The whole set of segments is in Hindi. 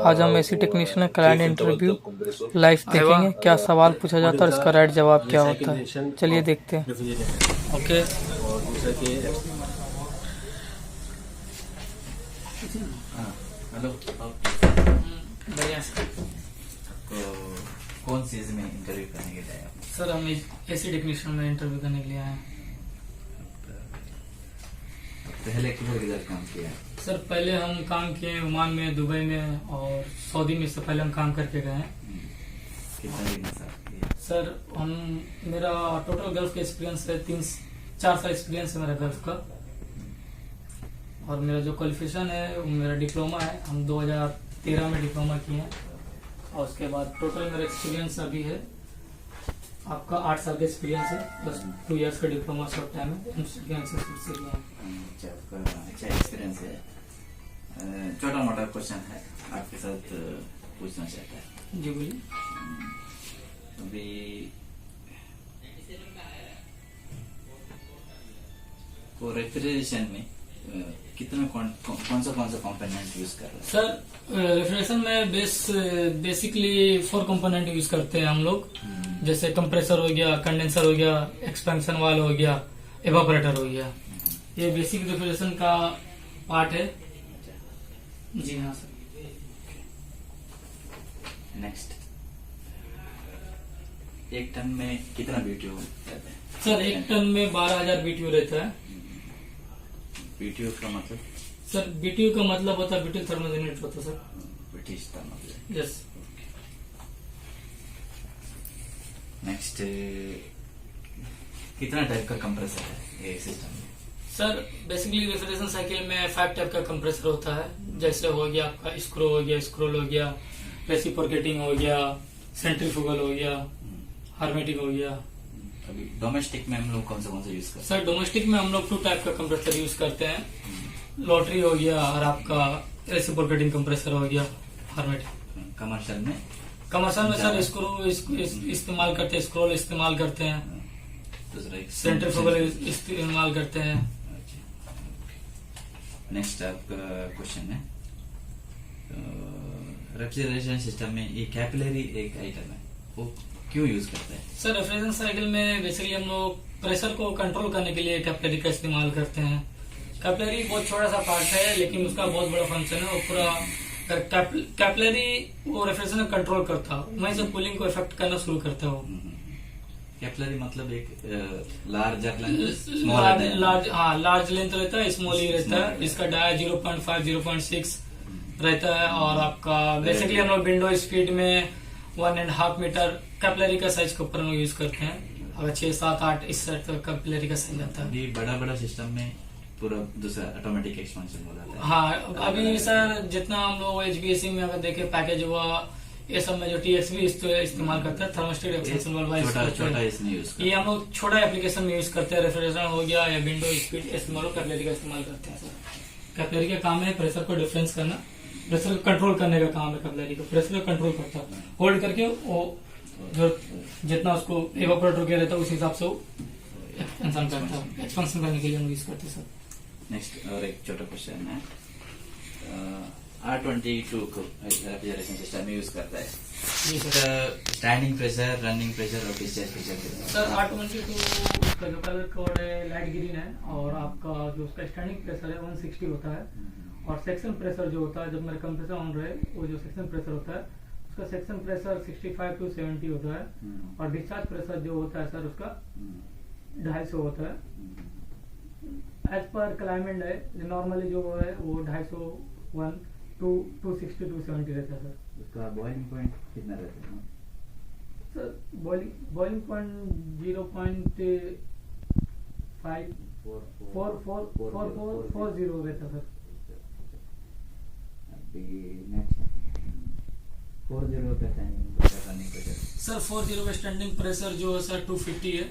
आज हम AC technician client interview live देखेंगे, क्या सवाल पूछा जाता है और इसका राइट जवाब क्या होता है। चलिए देखते हैं। ओके, हेलो, बढ़िया आपको कौन चीज में इंटरव्यू करने के लिए आए आप? सर, हम एसी टेक्नीशियन में इंटरव्यू करने के लिए आए हैं। पहले किधर काम किया है? सर, पहले हम काम किए ओमान में, दुबई में और सऊदी में। इससे पहले हम काम करके गए हैं। कितना दिन किया? सर, मेरा टोटल गल्फ का एक्सपीरियंस है 3-4 साल एक्सपीरियंस है मेरा गल्फ का। और मेरा जो क्वालिफिकेशन है वो मेरा डिप्लोमा है। हम 2013 में डिप्लोमा किए हैं और उसके बाद टोटल मेरा एक्सपीरियंस अभी है आपका 8 साल का एक्सपीरियंस है, बस 2 इयर्स का डिप्लोमा शॉर्ट टाइम है। अच्छा, आपका अच्छा एक्सपीरियंस है। छोटा मोटा क्वेश्चन है आपके साथ पूछना चाहता है। जी बोलिए। अभी वो रेफ्रिजरेशन में कितना कौन सा कंपोनेंट यूज कर रहे हैं? सर, रेफ्रिजरेशन में बेसिकली 4 कंपोनेंट यूज करते हैं हम लोग। जैसे कंप्रेसर हो गया, कंडेंसर हो गया, एक्सपेंशन वाल हो गया, एवापोरेटर हो गया। ये बेसिक रेफ्रिजरेशन का पार्ट है। जी हाँ सर। नेक्स्ट, एक टन में कितना बीटीयू रहता है? सर, 1 टन में 12,000 बीटीयू रहता है। बीटीयू का मतलब? सर, बीटीयू का मतलब होता है ब्रिटिश थर्मल यूनिट होता है सर। ब्रिटिश का मतलब। यस। नेक्स्ट, कितना टाइप का कंप्रेसर है ये सिस्टम में? सर, बेसिकली रेफ्रिजरेशन साइकिल में 5 टाइप का कंप्रेसर होता है। जैसे हो गया आपका स्क्रू हो गया, स्क्रोल हो गया, रेसिप्रोकेटिंग हो गया, सेंट्रीफ्यूगल हो गया, हार्मेटिक हो गया। अभी डोमेस्टिक में हम लोग कौन सा यूज करते हैं? सर, डोमेस्टिक में हम लोग 2 टाइप का कंप्रेसर यूज करते हैं। लॉटरी हो गया और आपका रेसिप्रोकेटिंग कंप्रेसर हो गया, हार्मेटिक। कमर्शियल में सर स्क्रू इस्तेमाल करते हैं, स्क्रोल इस्तेमाल करते हैं, दूसरा सेंट्रीफ्यूगल इस्तेमाल करते हैं। नेक्स्ट आपका क्वेश्चन है, रेफ्रिजरेशन सिस्टम में ये कैपिलरी एक आइटम है, वो क्यों यूज करते हैं? सर, रेफ्रिजरेशन साइकिल में बेसिकली हम लोग प्रेशर को कंट्रोल करने के लिए कैपिलरी का इस्तेमाल करते हैं। कैपिलरी बहुत छोटा सा पार्ट है लेकिन उसका बहुत बड़ा फंक्शन है। वो पूरा कैपिलरी वो रेफ्रिजरेशन कंट्रोल करता है, वहीं से कूलिंग को इफेक्ट करना शुरू करता है। वो कैपिलरी मतलब एक लार्जर लार्ज लेंथ रहता है, स्मॉल ही रहता है। इसका डाया 0.5-0.6 रहता है। और आपका बेसिकली हम लोग विंडो स्पीड में 1.5 मीटर कैपिलरी का साइज के ऊपर हम लोग यूज करते हैं। अगर 6, 7, 8 इस सेट कैपिलरी का साइज आता है। ये बड़ा सिस्टम में पूरा दूसरा ऑटोमेटिक एक्सपेंशन हो जाता है। हाँ, अभी सर जितना हम लोग HVAC में अगर देखे पैकेज हुआ, ये सब में जो TXV इस्तेमाल करते हैं, थर्मोस्टेट एक्सपेंशन छोटा इसमें यूज ये हम लोग छोटा एप्लीकेशन में यूज करते हैं। रेफ्रिजरेशन हो गया या विंडो स्पीड, इसमें लोग कैपिलरी का इस्तेमाल करते हैं सर। कैपिलरी का काम है प्रेशर को डिफरेंस करना, प्रेशर को कंट्रोल करने का काम है। कैपिलरी को प्रेशर को कंट्रोल करता है, होल्ड करके वो जो जितना उसको एवापोरेटर किया रहता है उस हिसाब से वो एक्सपेंशन करता है। एक्सपेंशन करने के लिए हम यूज करते हैं सर। नेक्स्ट और एक छोटा क्वेश्चन है, R22 को रेफ्रिजरेशन सिस्टम में यूज करता है। जी sir. Standing pressure, running pressure और डिस्चार्ज प्रेशर कितना? सर, R22 का जो कलर कोड है लाइट ग्रीन है और आपका जो उसका स्टैंडिंग प्रेशर है 160 होता है। और सेक्शन प्रेशर जो होता है, जब मेरा कंप्रेसर ऑन रहे, वो जो सेक्शन प्रेशर होता है उसका सेक्शन प्रेशर 65 to 70 होता है। और डिस्चार्ज प्रेशर जो होता है सर उसका 250 होता है। एज पर क्लाइमेट है, नॉर्मली जो है वो 250, 260, 270 रहता है सर। उसका बॉइलिंग पॉइंट कितना रहता है? सर, बॉइलिंग पॉइंट 0.5 440 रहता है सर। 40 का रनिंग प्रेशर? सर, 40 का स्टैंडिंग प्रेशर जो है सर 250 है।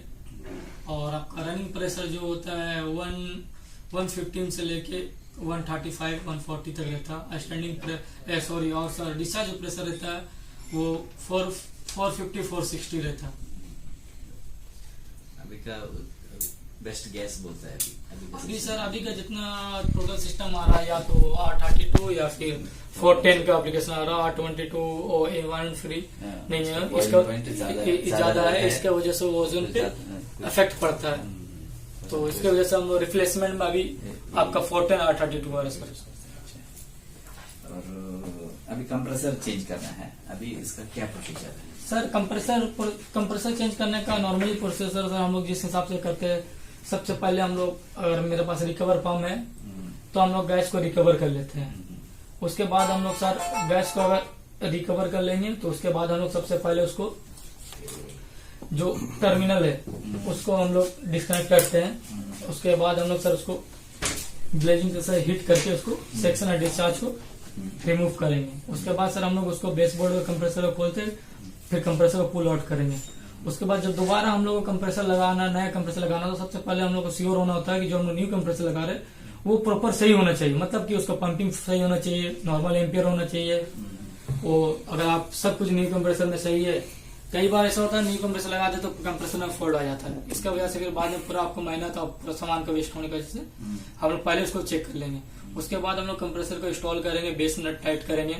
और आपका रनिंग प्रेशर जो होता है 115 से लेके 135, 140 तक रहता है स्टैंडिंग सॉरी। और सर डिस्चार्ज जो प्रेशर रहता है वो 450, 460 रहता है। अभी का बेस्ट गैस बोलता है अभी अभी सर अभी का जितना टोटल सिस्टम आ रहा है, या तो R32 या फिर 410 का एप्लीकेशन आ रहा है, R22 और A1 फ्री नहीं है, इसका ज्यादा है, इसके वजह से ओजोन पे इफेक्ट पड़ता है। तो इसके वजह से हम लोग रिप्लेसमेंट में अभी आपका 410 R32 आ रहा है सर। और अभी कंप्रेसर चेंज करना है, अभी इसका क्या प्रोसीजर है सर? कंप्रेसर चेंज करने का नॉर्मली प्रोसेसर सर हम लोग जिस हिसाब से करते हैं, सबसे पहले हम लोग, अगर मेरे पास रिकवर पंप है तो हम लोग गैस को रिकवर कर लेते हैं। उसके बाद हम लोग सर गैस को अगर रिकवर कर लेंगे तो उसके बाद हम लोग सबसे पहले उसको जो टर्मिनल है उसको हम लोग डिस्कनेक्ट करते हैं। उसके बाद हम लोग सर उसको ब्लेजिंग से हीट करके उसको सेक्शन और डिस्चार्ज को रिमूव करेंगे। उसके बाद सर हम लोग उसको बेसबोर्ड में कंप्रेसर को खोलते हैं, फिर कंप्रेसर को पुल आउट करेंगे। उसके बाद जब दोबारा हम लोग को कंप्रेसर लगाना, नया कंप्रेसर लगाना, तो सबसे पहले हम लोग को श्योर होना होता है कि जो हम लोग न्यू कंप्रेसर लगा रहे हैं वो प्रॉपर सही होना चाहिए, मतलब कि उसका पंपिंग सही होना चाहिए, नॉर्मल एम्पियर होना चाहिए। वो अगर आप सब कुछ न्यू कंप्रेसर में सही है, कई बार ऐसा होता है न्यू कंप्रेसर लगा दे तो कंप्रेसर में फॉल्ट आ जाता है, इसका वजह से फिर बाद में पूरा आपको मेहनत और पूरा सामान का वेस्ट होने की वजह से हम लोग पहले उसको चेक कर लेंगे। उसके बाद हम लोग कंप्रेसर को इंस्टॉल करेंगे, बेस नट टाइट करेंगे,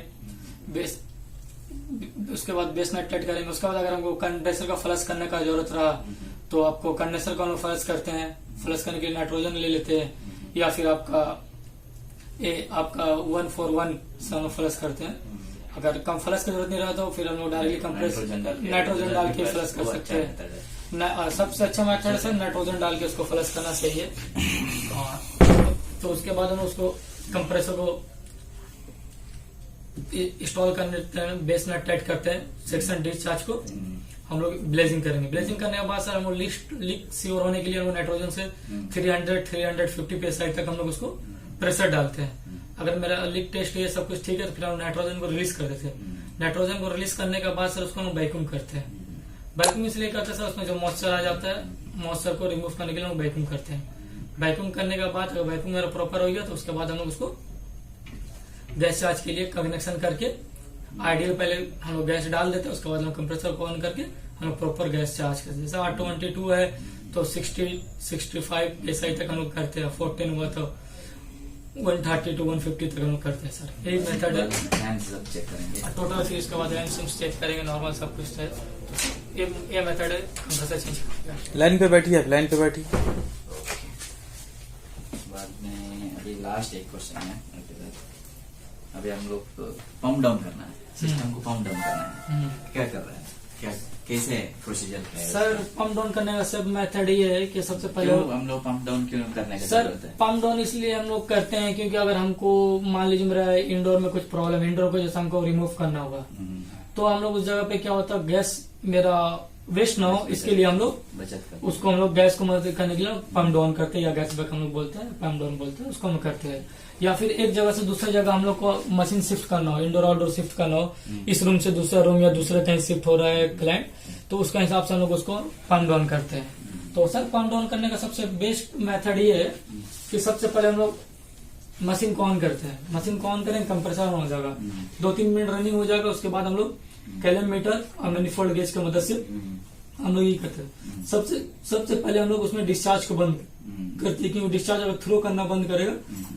उसके बाद बेस नट टाइट करेंगे। उसके बाद अगर हमको कंडेंसर का फ्लश करने का जरूरत रहा तो आपको कंडेंसर को हम फ्लश करते हैं, फ्लश करने के लिए नाइट्रोजन ले लेते हैं, या फिर आपका 141 से हम फ्लश करते हैं। अगर कम फ्लश की जरूरत नहीं रहा तो फिर हम लोग डायरेक्टली कंप्रेस नाइट्रोजन डाल के फ्लश कर सकते हैं। सबसे अच्छा मेथड है नाइट्रोजन डाल के उसको फ्लश करना सही है। तो उसके बाद हम उसको कंप्रेसर को इंस्टॉल करने बेस नट टाइट करते हैं, सेक्शन डिस्चार्ज को हम लोग ब्लेजिंग करेंगे। ब्लेजिंग करने के बाद सर हम लोग लीक श्योर होने के लिए हम लोग नाइट्रोजन से 300-350 psi तक हम लोग उसको प्रेशर डालते हैं। अगर मेरा लीक टेस्ट ये सब कुछ ठीक है तो फिर हम नाइट्रोजन को रिलीज कर देते हैं। नाइट्रोजन को रिलीज करने के बाद सर उसको हम वैक्यूम करते हैं। वैक्यूम इसलिए करते हैं सर, उसमें जो मॉइस्चर आ जाता है, मॉइस्चर को रिमूव करने के लिए हम वैक्यूम करते हैं। वैक्यूम करने के बाद अगर वैक्यूम मेरा प्रॉपर हो गया तो उसके बाद हम लोग उसको गैस चार्ज के लिए कनेक्शन करके आइडियल पहले हम लोग गैस डाल देते हैं, उसके बाद हम कंप्रेसर को ऑन करके हम लोग प्रॉपर गैस चार्ज करते हैं। जैसे R22 है तो 60-65 psi तक हम लोग करते हैं, 410 हुआ तो 130-150 तक हम लोग करते हैं सर। यही मेथड है टोटल। फिर उसके बाद हैंड्स चेक करेंगे, नॉर्मल सब कुछ है। ये मेथड है कंप्रेसर चेंज करने का। लाइन पे बैठिए आप, लाइन पे बैठिए। बाद में अभी लास्ट एक क्वेश्चन है, अभी हम लोग पंप डाउन करना है, सिस्टम को पंप डाउन करना है, क्या कर रहे हैं, क्या कैसे प्रोसीजर है सर? पंप डाउन करने का सब मेथड ये है कि सबसे पहले हम लोग पंप डाउन क्यों करने का सर जरूरत है? पंप डाउन इसलिए हम लोग करते हैं क्योंकि अगर हमको मान लीजिए मेरा इंडोर में कुछ प्रॉब्लम, इंडोर को जैसे हमको रिमूव करना होगा तो हम लोग उस जगह पे क्या होता है गैस मेरा वेस्ट ना हो, इसके लिए हम लोग बचत करते उसको हम लोग गैस को मदद करने के लिए पंप डाउन करते हैं, या गैस बैक हम लोग बोलते हैं, पंप डाउन बोलते हैं, उसको हम करते हैं। या फिर एक जगह से दूसरी जगह हम लोग को मशीन शिफ्ट करना हो, इंडोर आउटडोर शिफ्ट करना हो, इस रूम से दूसरा रूम या दूसरे कहीं शिफ्ट हो रहा है क्लाइंट, तो उसका हिसाब से हम लोग उसको पंप डाउन करते हैं। तो सर पंप डाउन करने का सबसे बेस्ट मेथड ये है कि सबसे पहले हम लोग मशीन को ऑन करते हैं। मशीन को ऑन करेंगे, कंप्रेसर ऑन हो जाएगा, 2-3 मिनट रनिंग हो जाएगा। उसके बाद हम लोग कैलरीमीटर और मैनिफोल्ड गेज की मदद से हम लोग ये करते हैं। सबसे पहले हम लोग उसमें डिस्चार्ज को बंद करते हैं, क्योंकि डिस्चार्ज अगर थ्रो करना बंद करेगा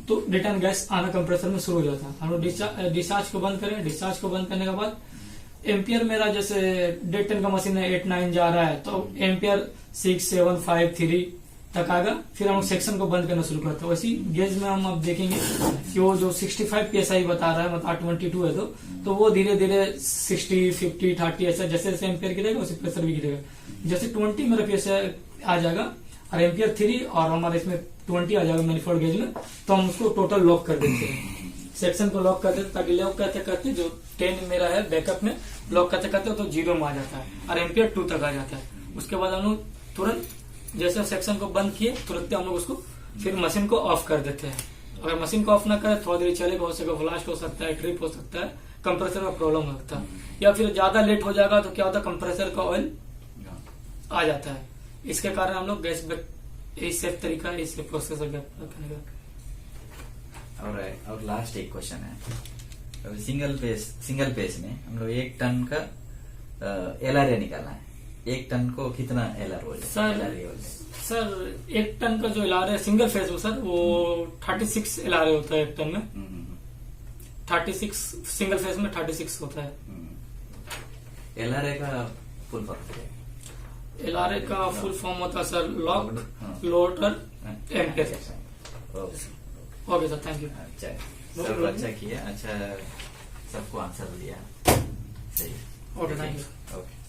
तो रिटर्न गैस आना कंप्रेसर में शुरू हो जाता है। हम लोग डिस्चार्ज को बंद करेंगे। डिस्चार्ज को बंद करने के बाद एम्पियर मेरा जैसे 10 का मशीन है 8-9 जा रहा है तो एम्पियर 6, 7, 5, 3 तक आएगा। फिर हम सेक्शन को बंद करना शुरू करते हैं। वैसी गेज में हम अब देखेंगे कि वो जो 65 psi बता रहा है, मतलब R22 है तो वो धीरे धीरे 60, 50, 30 ऐसा जैसे जैसे एम्पियर गिरेगा वैसे प्रेशर भी गिरेगा। जैसे 20 मेरा प्रेशर आ जाएगा और एम्पियर 3 और हमारे इसमें 20 आ जाएगा मैनिफोल्ड गेज में, तो हम उसको टोटल लॉक कर देते हैं। सेक्शन को लॉक कर देते ताकि लॉक करते करते जो 10 मेरा है बैकअप में लॉक करते करते तो 0 में आ जाता है और एम्पियर 2 तक आ जाता है। उसके बाद हम लोग तुरंत जैसे सेक्शन को बंद किए तुरंत हम लोग उसको फिर मशीन को ऑफ कर देते हैं। अगर मशीन को ऑफ ना करें थोड़ा देर चलेगा, हो सके ब्लास्ट हो सकता है, ट्रिप हो सकता है, कंप्रेसर का प्रॉब्लम हो सकता है, या फिर ज्यादा लेट हो जाएगा तो क्या होता है कंप्रेसर का ऑयल आ जाता है। इसके कारण हम लोग गैस यही सेफ तरीका है इसके प्रोसेस करने का। और लास्ट एक क्वेश्चन है, सिंगल पेज में हम लोग 1 टन का LRA निकालना है, 1 टन को कितना एलआर हो जाए? सर LRA हो जाए? सर 1 टन का जो एलआर है सिंगल फेज में सर वो 36 एलआर होता है 1 टन में। 36 सिंगल फेज में 36 होता है। LRA का फुल फॉर्म क्या है? एलआरए का फुल फॉर्म होता है sir lock loader anchor. Okay sir, thank you. अच्छा, सब अच्छा किया, अच्छा सबको आंसर दिया, सही। Okay, thank you. ओके।